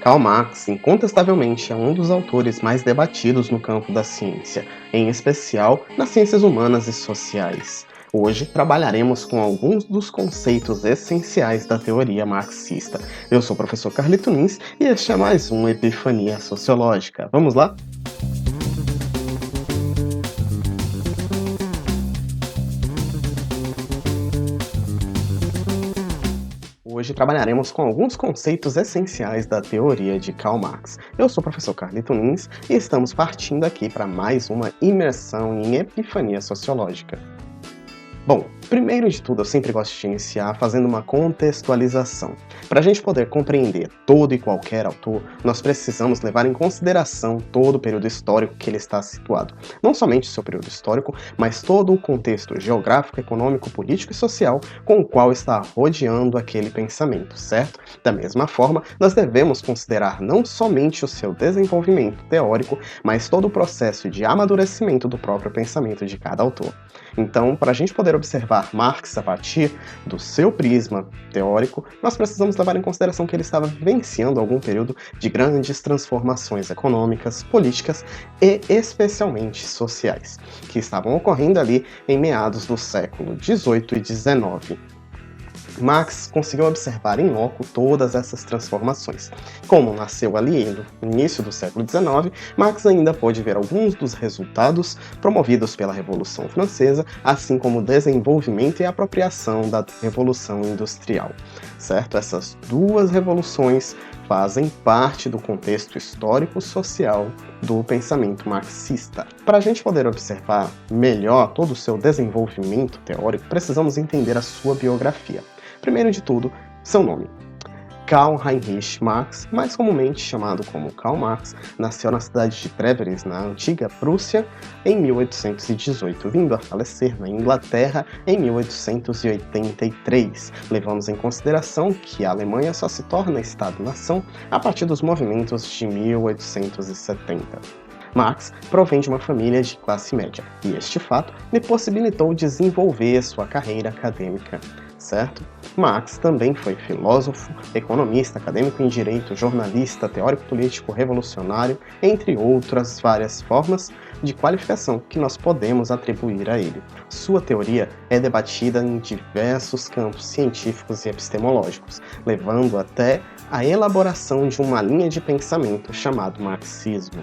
Karl Marx, incontestavelmente, é um dos autores mais debatidos no campo da ciência, em especial nas ciências humanas e sociais. Hoje trabalharemos com alguns dos conceitos essenciais da teoria marxista. Eu sou o professor Carlito Nunes e este é mais um Epifania Sociológica. Vamos lá? Hoje trabalharemos com alguns conceitos essenciais da teoria de Karl Marx. Eu sou o professor Carlito Nunes e estamos partindo aqui para mais uma imersão em epifania sociológica. Bom, primeiro de tudo, eu sempre gosto de iniciar fazendo uma contextualização. Para a gente poder compreender todo e qualquer autor, nós precisamos levar em consideração todo o período histórico que ele está situado. Não somente o seu período histórico, mas todo o contexto geográfico, econômico, político e social com o qual está rodeando aquele pensamento, certo? Da mesma forma, nós devemos considerar não somente o seu desenvolvimento teórico, mas todo o processo de amadurecimento do próprio pensamento de cada autor. Então, para a gente poder observar Marx a partir do seu prisma teórico, nós precisamos levar em consideração que ele estava vivenciando algum período de grandes transformações econômicas, políticas e especialmente sociais, que estavam ocorrendo ali em meados do século XVIII e XIX. Marx conseguiu observar em loco todas essas transformações. Como nasceu ali no início do século XIX, Marx ainda pôde ver alguns dos resultados promovidos pela Revolução Francesa, assim como o desenvolvimento e apropriação da Revolução Industrial. Certo? Essas duas revoluções fazem parte do contexto histórico-social do pensamento marxista. Para a gente poder observar melhor todo o seu desenvolvimento teórico, precisamos entender a sua biografia. Primeiro de tudo, seu nome. Karl Heinrich Marx, mais comumente chamado como Karl Marx, nasceu na cidade de Treveris, na antiga Prússia, em 1818, vindo a falecer na Inglaterra em 1883. Levamos em consideração que a Alemanha só se torna Estado-nação a partir dos movimentos de 1870. Marx provém de uma família de classe média, e este fato lhe possibilitou desenvolver sua carreira acadêmica, certo? Marx também foi filósofo, economista, acadêmico em direito, jornalista, teórico político, revolucionário, entre outras várias formas de qualificação que nós podemos atribuir a ele. Sua teoria é debatida em diversos campos científicos e epistemológicos, levando até a elaboração de uma linha de pensamento chamado marxismo.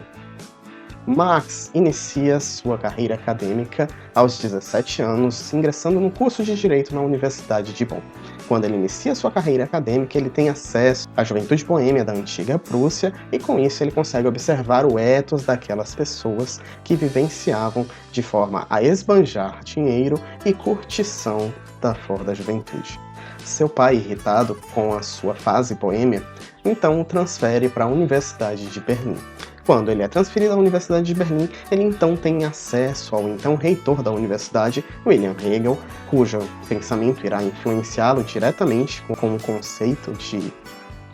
Marx inicia sua carreira acadêmica aos 17 anos, ingressando no curso de Direito na Universidade de Bonn. Quando ele inicia sua carreira acadêmica, ele tem acesso à juventude boêmia da antiga Prússia e com isso ele consegue observar o ethos daquelas pessoas que vivenciavam de forma a esbanjar dinheiro e curtição da flor da juventude. Seu pai, irritado com a sua fase boêmia, então o transfere para a Universidade de Berlim. Quando ele é transferido à Universidade de Berlim, ele então tem acesso ao então reitor da universidade, William Hegel, cujo pensamento irá influenciá-lo diretamente com o conceito de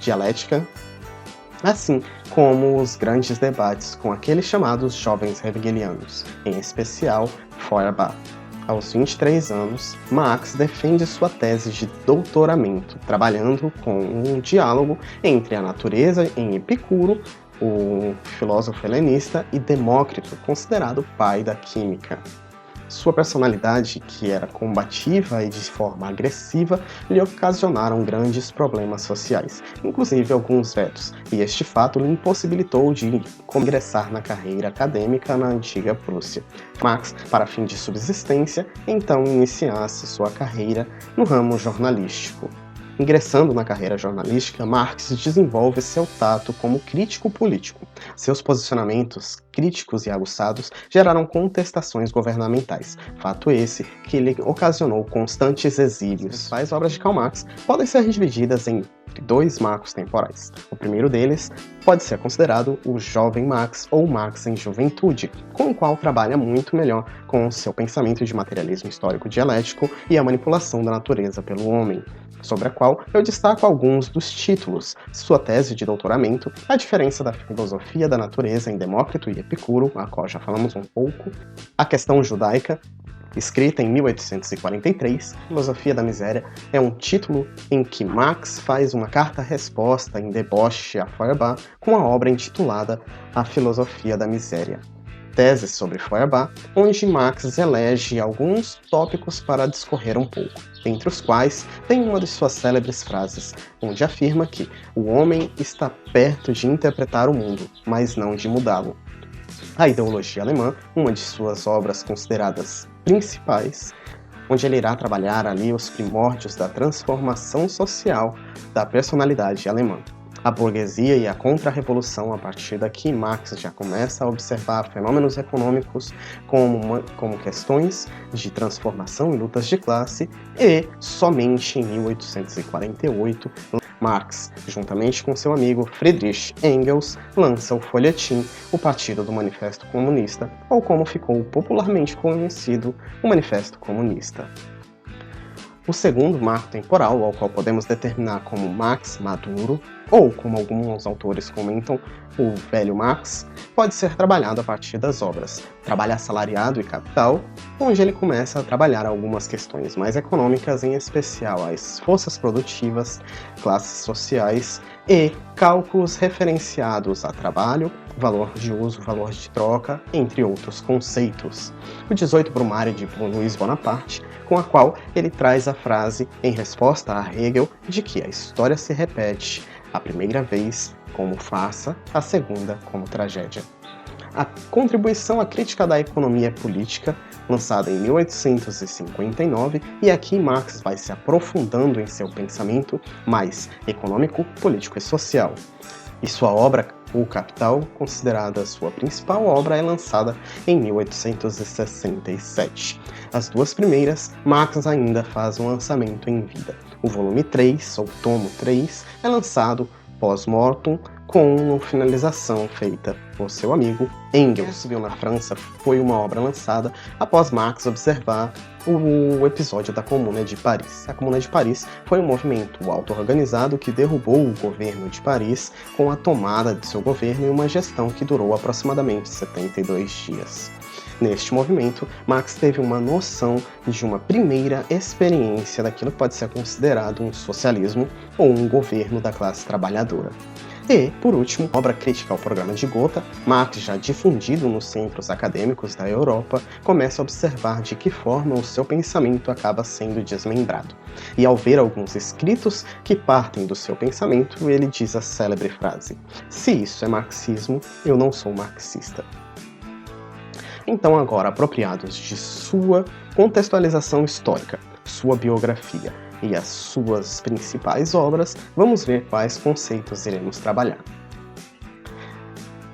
dialética, assim como os grandes debates com aqueles chamados jovens hegelianos, em especial Feuerbach. Aos 23 anos, Marx defende sua tese de doutoramento, trabalhando com um diálogo entre a natureza em Epicuro, o filósofo helenista, e Demócrito, considerado o pai da química. Sua personalidade, que era combativa e de forma agressiva, lhe ocasionaram grandes problemas sociais, inclusive alguns vetos, e este fato lhe impossibilitou de ingressar na carreira acadêmica na antiga Prússia. Marx, para fim de subsistência, então iniciasse sua carreira no ramo jornalístico. Ingressando na carreira jornalística, Marx desenvolve seu tato como crítico político. Seus posicionamentos críticos e aguçados geraram contestações governamentais, fato esse que lhe ocasionou constantes exílios. As obras de Karl Marx podem ser divididas em dois marcos temporais. O primeiro deles pode ser considerado o Jovem Marx ou Marx em Juventude, com o qual trabalha muito melhor com o seu pensamento de materialismo histórico dialético e a manipulação da natureza pelo homem, sobre a qual eu destaco alguns dos títulos: sua tese de doutoramento, a diferença da filosofia da natureza em Demócrito e Epicuro, a qual já falamos um pouco, a questão judaica, Escrita em 1843, Filosofia da Miséria é um título em que Marx faz uma carta-resposta em deboche a Feuerbach com a obra intitulada A Filosofia da Miséria. Tese sobre Feuerbach, onde Marx elege alguns tópicos para discorrer um pouco, entre os quais tem uma de suas célebres frases, onde afirma que o homem está perto de interpretar o mundo, mas não de mudá-lo. A Ideologia Alemã, uma de suas obras consideradas principais, onde ele irá trabalhar ali os primórdios da transformação social da personalidade alemã. A burguesia e a contra-revolução, a partir daqui Marx já começa a observar fenômenos econômicos como questões de transformação e lutas de classe, e somente em 1848 Marx, juntamente com seu amigo Friedrich Engels, lança o folhetim O Partido do Manifesto Comunista, ou como ficou popularmente conhecido, o Manifesto Comunista. O segundo marco temporal, ao qual podemos determinar como Marx maduro, ou como alguns autores comentam, o velho Marx, pode ser trabalhado a partir das obras Trabalho Assalariado e Capital, onde ele começa a trabalhar algumas questões mais econômicas, em especial as forças produtivas, classes sociais e cálculos referenciados a trabalho, valor de uso, valor de troca, entre outros conceitos. O 18 Brumário de Luiz Bonaparte, com a qual ele traz a frase, em resposta a Hegel, de que a história se repete, a primeira vez como farsa, a segunda como tragédia. A contribuição à crítica da economia política, lançada em 1859, e aqui Marx vai se aprofundando em seu pensamento mais econômico, político e social. E sua obra, O Capital, considerada sua principal obra, é lançada em 1867. As duas primeiras, Marx ainda faz um lançamento em vida. O volume 3, ou tomo 3, é lançado pós-mortem, com a finalização feita por seu amigo Engels. Civil na França foi uma obra lançada após Marx observar o episódio da Comuna de Paris. A Comuna de Paris foi um movimento auto-organizado que derrubou o governo de Paris com a tomada de seu governo e uma gestão que durou aproximadamente 72 dias. Neste movimento, Marx teve uma noção de uma primeira experiência daquilo que pode ser considerado um socialismo ou um governo da classe trabalhadora. E, por último, obra crítica ao programa de Gotha, Marx, já difundido nos centros acadêmicos da Europa, começa a observar de que forma o seu pensamento acaba sendo desmembrado. E ao ver alguns escritos que partem do seu pensamento, ele diz a célebre frase: "Se isso é marxismo, eu não sou marxista." Então, agora, apropriados de sua contextualização histórica, sua biografia e as suas principais obras, vamos ver quais conceitos iremos trabalhar.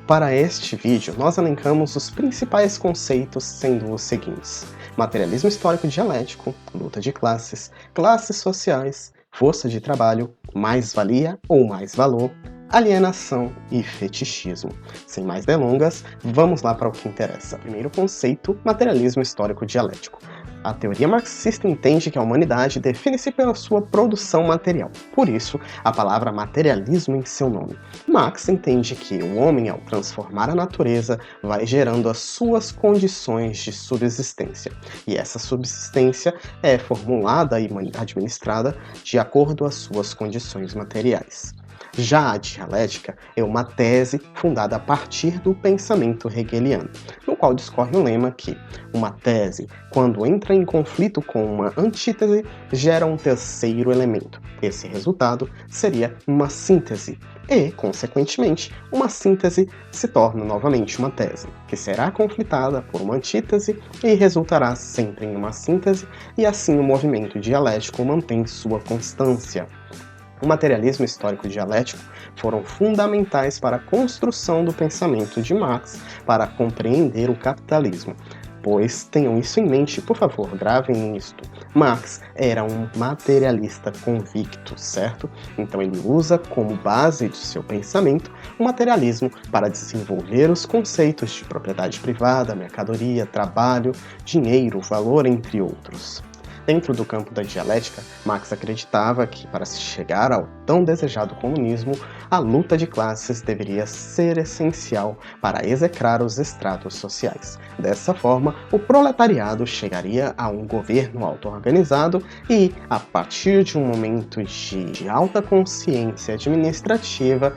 Para este vídeo, nós elencamos os principais conceitos sendo os seguintes: materialismo histórico dialético, luta de classes, classes sociais, força de trabalho, mais-valia ou mais-valor, alienação e fetichismo. Sem mais delongas, vamos lá para o que interessa. Primeiro conceito, materialismo histórico dialético. A teoria marxista entende que a humanidade define-se pela sua produção material. Por isso, a palavra materialismo em seu nome. Marx entende que o homem, ao transformar a natureza, vai gerando as suas condições de subsistência. E essa subsistência é formulada e administrada de acordo às suas condições materiais. Já a dialética é uma tese fundada a partir do pensamento hegeliano, no qual discorre o lema que uma tese, quando entra em conflito com uma antítese, gera um terceiro elemento. Esse resultado seria uma síntese e, consequentemente, uma síntese se torna novamente uma tese, que será conflitada por uma antítese e resultará sempre em uma síntese, e assim o movimento dialético mantém sua constância. O materialismo histórico dialético foram fundamentais para a construção do pensamento de Marx para compreender o capitalismo. Pois tenham isso em mente, por favor, gravem isto. Marx era um materialista convicto, certo? Então ele usa como base de seu pensamento o materialismo para desenvolver os conceitos de propriedade privada, mercadoria, trabalho, dinheiro, valor, entre outros. Dentro do campo da dialética, Marx acreditava que, para se chegar ao tão desejado comunismo, a luta de classes deveria ser essencial para execrar os estratos sociais. Dessa forma, o proletariado chegaria a um governo auto-organizado e, a partir de um momento de alta consciência administrativa,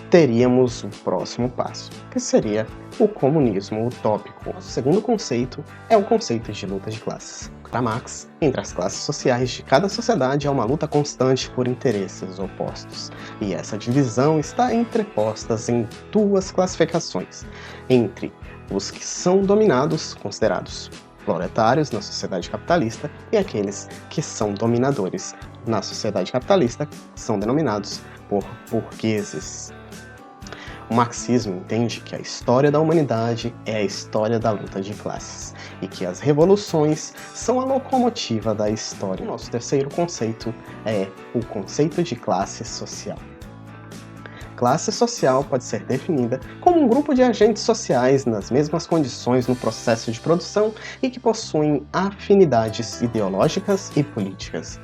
teríamos o próximo passo, que seria o comunismo utópico. O segundo conceito é o conceito de luta de classes. Para Marx, entre as classes sociais de cada sociedade há uma luta constante por interesses opostos, e essa divisão está entreposta em duas classificações, entre os que são dominados, considerados proletários na sociedade capitalista, e aqueles que são dominadores na sociedade capitalista, são denominados por burgueses. O marxismo entende que a história da humanidade é a história da luta de classes e que as revoluções são a locomotiva da história. O nosso terceiro conceito é o conceito de classe social. Classe social pode ser definida como um grupo de agentes sociais nas mesmas condições no processo de produção e que possuem afinidades ideológicas e políticas.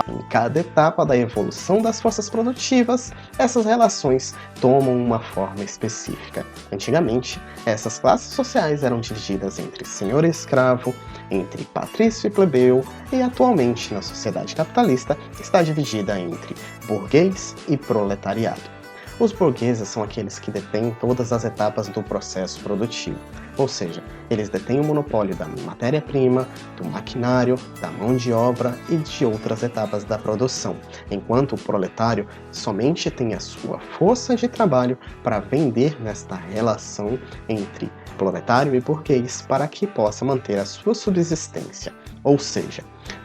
Em cada etapa da evolução das forças produtivas, essas relações tomam uma forma específica. Antigamente, essas classes sociais eram divididas entre senhor e escravo, entre patrício e plebeu, e atualmente, na sociedade capitalista, está dividida entre burguês e proletariado. Os burgueses são aqueles que detêm todas as etapas do processo produtivo, ou seja, eles detêm o monopólio da matéria-prima, do maquinário, da mão de obra e de outras etapas da produção, enquanto o proletário somente tem a sua força de trabalho para vender nesta relação entre proletário e burguês para que possa manter a sua subsistência, ou seja,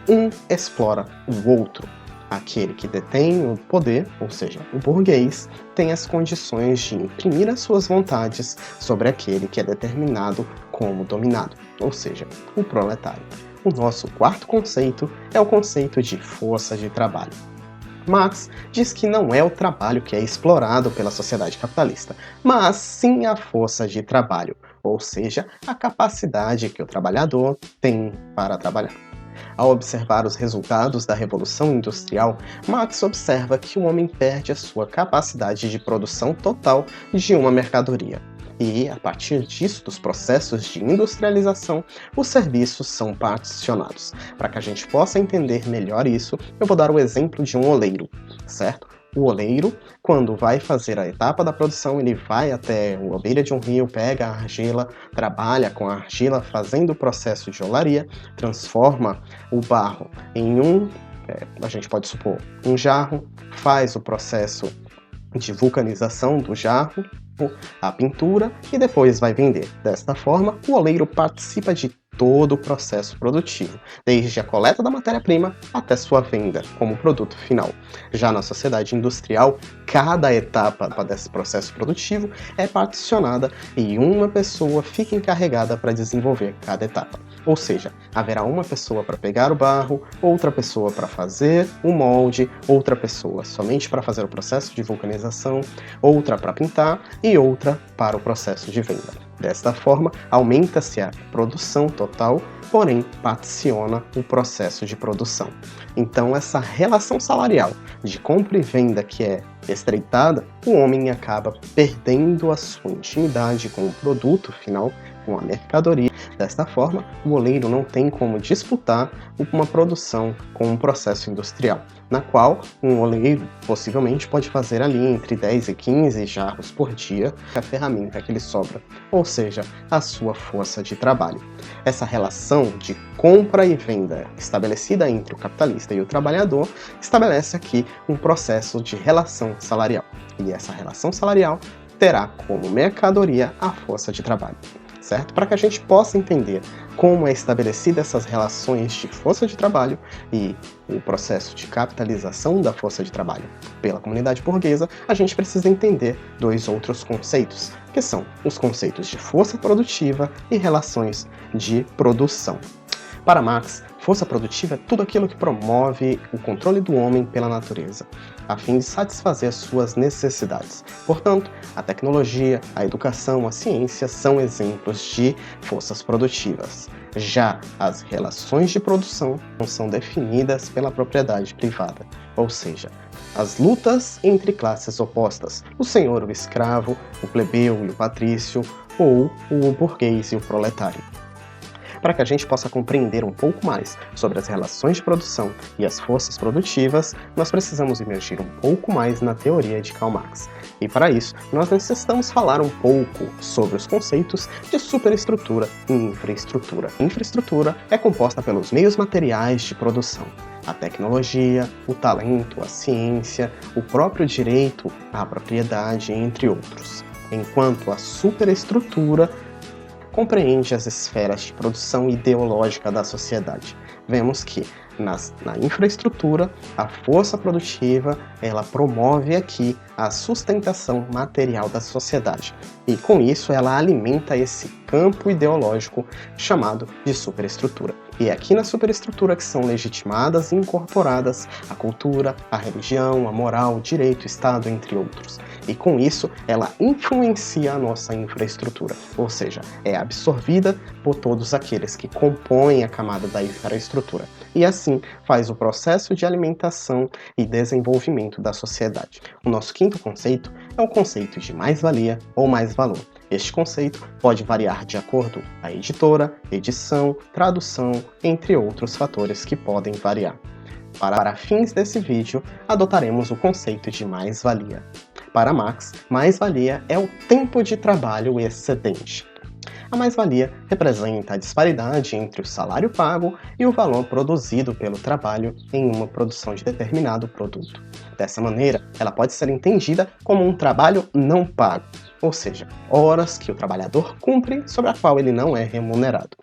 um explora o outro. Aquele que detém o poder, ou seja, o burguês, tem as condições de imprimir as suas vontades sobre aquele que é determinado como dominado, ou seja, o proletário. O nosso quarto conceito é o conceito de força de trabalho. Marx diz que não é o trabalho que é explorado pela sociedade capitalista, mas sim a força de trabalho, ou seja, a capacidade que o trabalhador tem para trabalhar. Ao observar os resultados da Revolução Industrial, Marx observa que o homem perde a sua capacidade de produção total de uma mercadoria. E, a partir disso, dos processos de industrialização, os serviços são particionados. Para que a gente possa entender melhor isso, eu vou dar o exemplo de um oleiro, certo? O oleiro, quando vai fazer a etapa da produção, ele vai até a beira de um rio, pega a argila, trabalha com a argila, fazendo o processo de olaria, transforma o barro em a gente pode supor, um jarro, faz o processo de vulcanização do jarro, a pintura e depois vai vender. Desta forma, o oleiro participa de todo o processo produtivo, desde a coleta da matéria-prima até sua venda como produto final. Já na sociedade industrial, cada etapa desse processo produtivo é particionada e uma pessoa fica encarregada para desenvolver cada etapa. Ou seja, haverá uma pessoa para pegar o barro, outra pessoa para fazer o molde, outra pessoa somente para fazer o processo de vulcanização, outra para pintar e outra para o processo de venda. Desta forma, aumenta-se a produção total, porém particiona o processo de produção. Então, essa relação salarial de compra e venda que é estreitada, o homem acaba perdendo a sua intimidade com o produto final, com a mercadoria. Desta forma, o oleiro não tem como disputar uma produção com um processo industrial, na qual um oleiro possivelmente pode fazer ali entre 10 e 15 jarros por dia, a ferramenta que lhe sobra, ou seja, a sua força de trabalho. Essa relação de compra e venda estabelecida entre o capitalista e o trabalhador estabelece aqui um processo de relação salarial, e essa relação salarial terá como mercadoria a força de trabalho. Certo? Para que a gente possa entender como é estabelecida essas relações de força de trabalho e o processo de capitalização da força de trabalho pela comunidade burguesa, a gente precisa entender dois outros conceitos, que são os conceitos de força produtiva e relações de produção. Para Marx, Força produtiva é tudo aquilo que promove o controle do homem pela natureza, a fim de satisfazer suas necessidades. Portanto, a tecnologia, a educação, a ciência são exemplos de forças produtivas. Já as relações de produção são definidas pela propriedade privada, ou seja, as lutas entre classes opostas, o senhor e o escravo, o plebeu e o patrício, ou o burguês e o proletário. Para que a gente possa compreender um pouco mais sobre as relações de produção e as forças produtivas, nós precisamos imergir um pouco mais na teoria de Karl Marx. E para isso, nós necessitamos falar um pouco sobre os conceitos de superestrutura e infraestrutura. Infraestrutura é composta pelos meios materiais de produção, a tecnologia, o talento, a ciência, o próprio direito à propriedade, entre outros. Enquanto a superestrutura compreende as esferas de produção ideológica da sociedade. Vemos que na infraestrutura, a força produtiva, ela promove aqui a sustentação material da sociedade. E com isso ela alimenta esse campo ideológico chamado de superestrutura. E é aqui na superestrutura que são legitimadas e incorporadas a cultura, a religião, a moral, o direito, o Estado, entre outros. E com isso, ela influencia a nossa infraestrutura, ou seja, é absorvida por todos aqueles que compõem a camada da infraestrutura. E assim faz o processo de alimentação e desenvolvimento da sociedade. O nosso quinto conceito é o conceito de mais-valia ou mais-valor. Este conceito pode variar de acordo com a editora, edição, tradução, entre outros fatores que podem variar. Para fins desse vídeo, adotaremos o conceito de mais-valia. Para Marx, mais-valia é o tempo de trabalho excedente. A mais-valia representa a disparidade entre o salário pago e o valor produzido pelo trabalho em uma produção de determinado produto. Dessa maneira, ela pode ser entendida como um trabalho não pago, ou seja, horas que o trabalhador cumpre sobre a qual ele não é remunerado.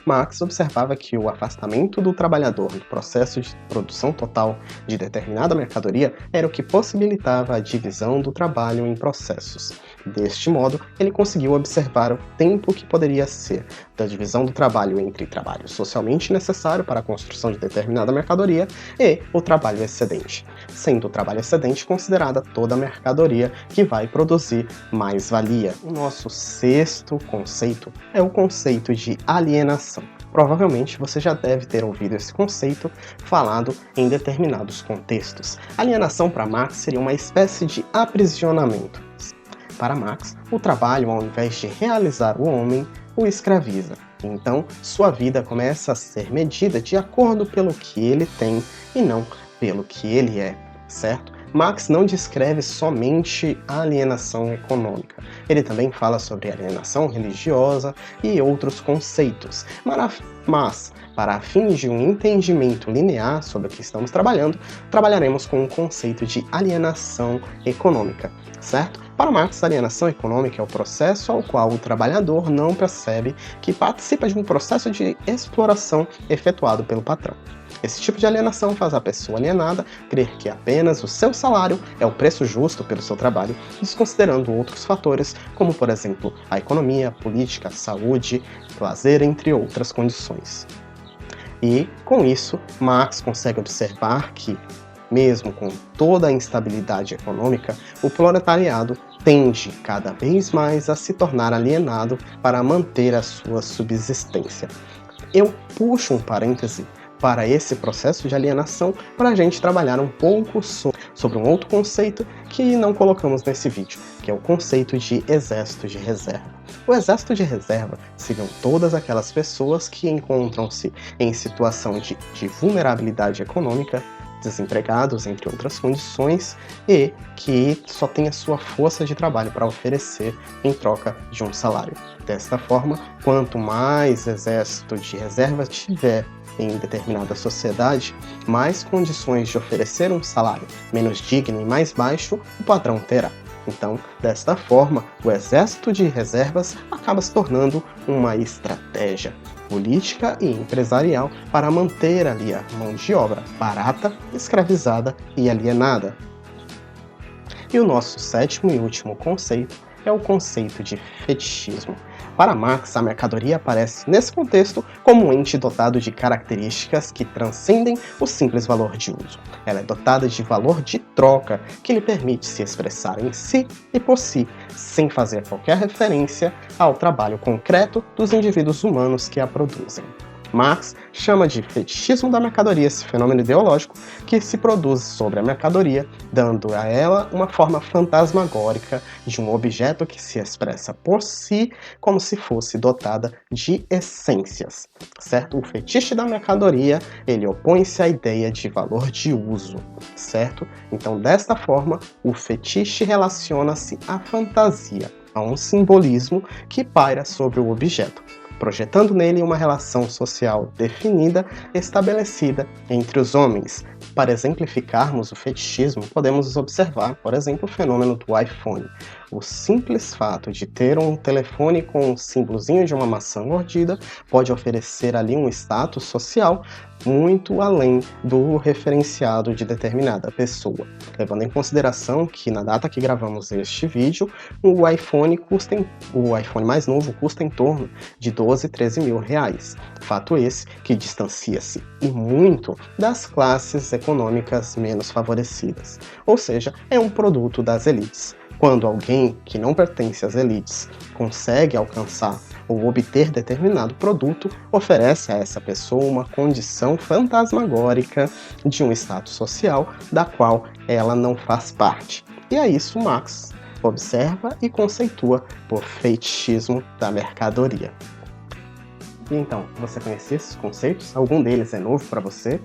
Marx observava que o afastamento do trabalhador do processo de produção total de determinada mercadoria era o que possibilitava a divisão do trabalho em processos. Deste modo, ele conseguiu observar o tempo que poderia ser da divisão do trabalho entre trabalho socialmente necessário para a construção de determinada mercadoria e o trabalho excedente, sendo o trabalho excedente considerada toda a mercadoria que vai produzir mais-valia. O nosso sexto conceito é o conceito de alienação. Provavelmente você já deve ter ouvido esse conceito falado em determinados contextos. Alienação para Marx seria uma espécie de aprisionamento. Para Marx, o trabalho, ao invés de realizar o homem, o escraviza. Então, sua vida começa a ser medida de acordo pelo que ele tem e não pelo que ele é, certo? Marx não descreve somente a alienação econômica. Ele também fala sobre alienação religiosa e outros conceitos. Mas, para fins de um entendimento linear sobre o que estamos trabalhando, trabalharemos com o conceito de alienação econômica, certo? Para Marx, a alienação econômica é o processo ao qual o trabalhador não percebe que participa de um processo de exploração efetuado pelo patrão. Esse tipo de alienação faz a pessoa alienada crer que apenas o seu salário é o preço justo pelo seu trabalho, desconsiderando outros fatores, como, por exemplo, a economia, a política, a saúde, lazer, entre outras condições. E, com isso, Marx consegue observar que, mesmo com toda a instabilidade econômica, o proletariado tende cada vez mais a se tornar alienado para manter a sua subsistência. Eu puxo um parêntese para esse processo de alienação para a gente trabalhar um pouco sobre um outro conceito que não colocamos nesse vídeo, que é o conceito de exército de reserva. O exército de reserva seriam todas aquelas pessoas que encontram-se em situação de vulnerabilidade econômica, desempregados, entre outras condições, e que só tem a sua força de trabalho para oferecer em troca de um salário. Desta forma, quanto mais exército de reserva tiver em determinada sociedade, mais condições de oferecer um salário menos digno e mais baixo o patrão terá. Então, desta forma, o exército de reservas acaba se tornando uma estratégia política e empresarial para manter ali a mão de obra barata, escravizada e alienada. E o nosso sétimo e último conceito é o conceito de fetichismo. Para Marx, a mercadoria aparece nesse contexto como um ente dotado de características que transcendem o simples valor de uso. Ela é dotada de valor de troca, que lhe permite se expressar em si e por si, sem fazer qualquer referência ao trabalho concreto dos indivíduos humanos que a produzem. Marx chama de fetichismo da mercadoria esse fenômeno ideológico que se produz sobre a mercadoria, dando a ela uma forma fantasmagórica de um objeto que se expressa por si como se fosse dotada de essências, certo? O fetiche da mercadoria, ele opõe-se à ideia de valor de uso, certo? Então, desta forma, o fetiche relaciona-se à fantasia, a um simbolismo que paira sobre o objeto, projetando nele uma relação social definida, estabelecida entre os homens. Para exemplificarmos o fetichismo, podemos observar, por exemplo, o fenômeno do iPhone. O simples fato de ter um telefone com um símbolozinho de uma maçã mordida pode oferecer ali um status social muito além do referenciado de determinada pessoa. Levando em consideração que na data que gravamos este vídeo, o iPhone mais novo custa em torno de 12, 13 mil reais. Fato esse que distancia-se e muito das classes econômicas menos favorecidas. Ou seja, é um produto das elites. Quando alguém que não pertence às elites consegue alcançar ou obter determinado produto, oferece a essa pessoa uma condição fantasmagórica de um status social da qual ela não faz parte. E é isso Marx observa e conceitua por fetichismo da mercadoria. E então, você conhecia esses conceitos? Algum deles é novo para você?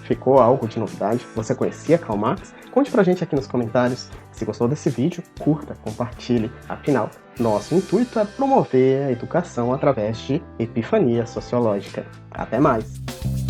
Ficou algo de novidade? Você conhecia Karl Marx? Conte pra gente aqui nos comentários. Se gostou desse vídeo, curta, compartilhe. Afinal, nosso intuito é promover a educação através de epifania sociológica. Até mais!